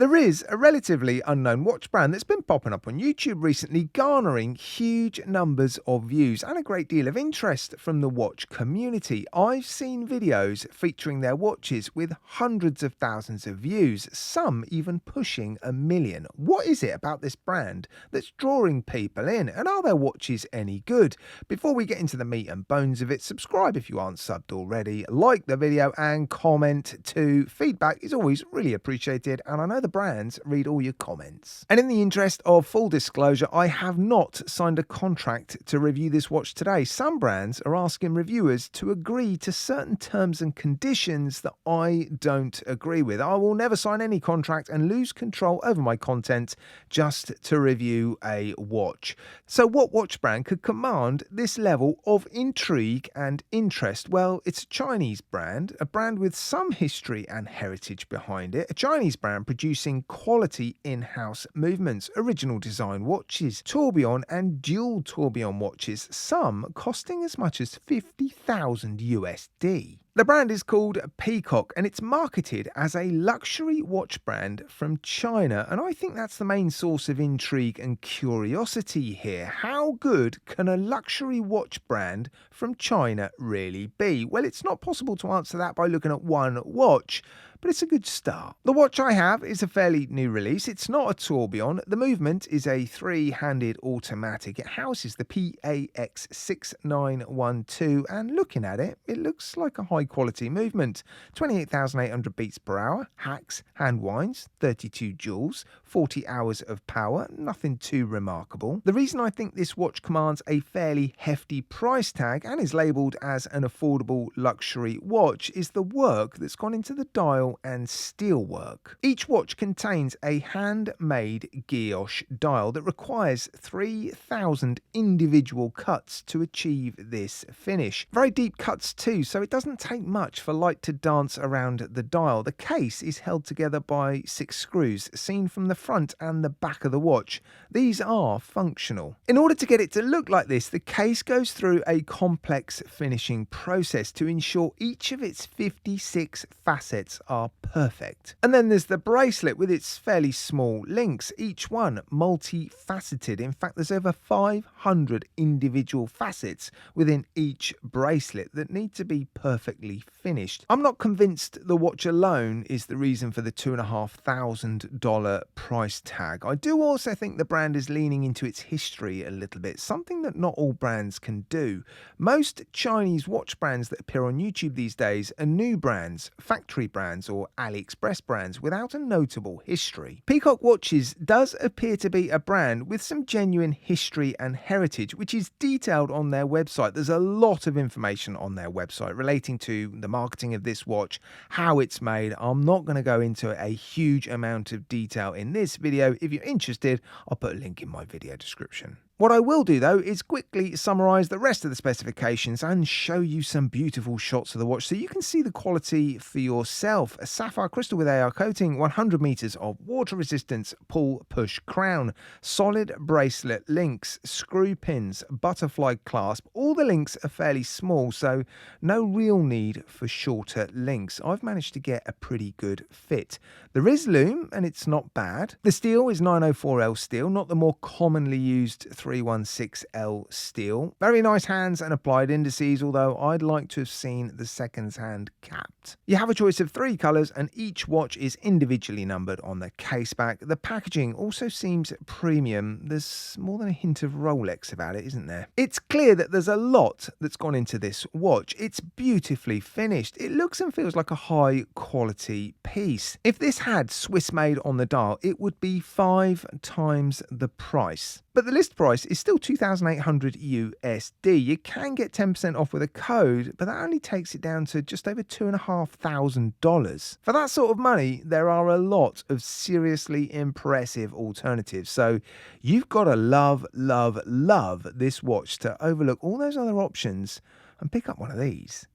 There is a relatively unknown watch brand that's been popping up on YouTube recently, garnering huge numbers of views and a great deal of interest from the watch community. I've seen videos featuring their watches with hundreds of thousands of views, some even pushing 1 million. What is it about this brand that's drawing people in, and are their watches any good? Before we get into the meat and bones of it, subscribe if you aren't subbed already, like the video and comment too. Feedback is always really appreciated, and I know the brands read all your comments. And in the interest of full disclosure, I have not signed a contract to review this watch today. Some brands are asking reviewers to agree to certain terms and conditions that I don't agree with. I will never sign any contract and lose control over my content just to review a watch. So what watch brand could command this level of intrigue and interest? Well, it's a Chinese brand, a brand with some history and heritage behind it, a Chinese brand producing quality in-house movements, original design watches, tourbillon and dual tourbillon watches, some costing as much as 50,000 USD. The brand is called Peacock, and it's marketed as a luxury watch brand from China, and I think that's the main source of intrigue and curiosity here. How good can a luxury watch brand from China really be? Well, it's not possible to answer that by looking at one watch, but it's a good start. The watch I have is a fairly new release. It's not a tourbillon. The movement is a three-handed automatic. It houses the PAX 6912, and looking at it, it looks like a high-quality movement. 28,800 beats per hour, hacks, hand winds, 32 joules, 40 hours of power, nothing too remarkable. The reason I think this watch commands a fairly hefty price tag and is labelled as an affordable luxury watch is the work that's gone into the dial and steel work. Each watch contains a handmade guilloche dial that requires 3,000 individual cuts to achieve this finish. Very deep cuts too, so it doesn't take much for light to dance around the dial. The case is held together by 6 screws, seen from the front and the back of the watch. These are functional. In order to get it to look like this, the case goes through a complex finishing process to ensure each of its 56 facets are perfect. And then there's the bracelet with its fairly small links, each one multifaceted. In fact, there's over 500 individual facets within each bracelet that need to be perfectly finished. I'm not convinced the watch alone is the reason for the $2,500 price tag. I do also think the brand is leaning into its history a little bit, something that not all brands can do. Most Chinese watch brands that appear on YouTube these days are new brands, factory brands or AliExpress brands without a notable history. Peacock Watches does appear to be a brand with some genuine history and heritage, which is detailed on their website. There's a lot of information on their website relating to the marketing of this watch, how it's made. I'm not going to go into a huge amount of detail in this video. If you're interested, I'll put a link in my video description. What I will do though is quickly summarise the rest of the specifications and show you some beautiful shots of the watch so you can see the quality for yourself. A sapphire crystal with AR coating, 100 meters of water resistance pull push crown, solid bracelet links, screw pins, butterfly clasp. All the links are fairly small, so no real need for shorter links. I've managed to get a pretty good fit. There is loom and it's not bad. The steel is 904L steel, not the more commonly used 316L steel. Very nice hands and applied indices, although I'd like to have seen the seconds hand capped. You have a choice of 3 colours and each watch is individually numbered on the case back. The packaging also seems premium. There's more than a hint of Rolex about it, isn't there? It's clear that there's a lot that's gone into this watch. It's beautifully finished. It looks and feels like a high quality piece. If this had Swiss made on the dial, it would be 5 times the price. But the list price is still 2,800 USD. You can get 10% off with a code, but that only takes it down to just over $2,500. For that sort of money, there are a lot of seriously impressive alternatives. So you've got to love, love, love this watch to overlook all those other options and pick up one of these.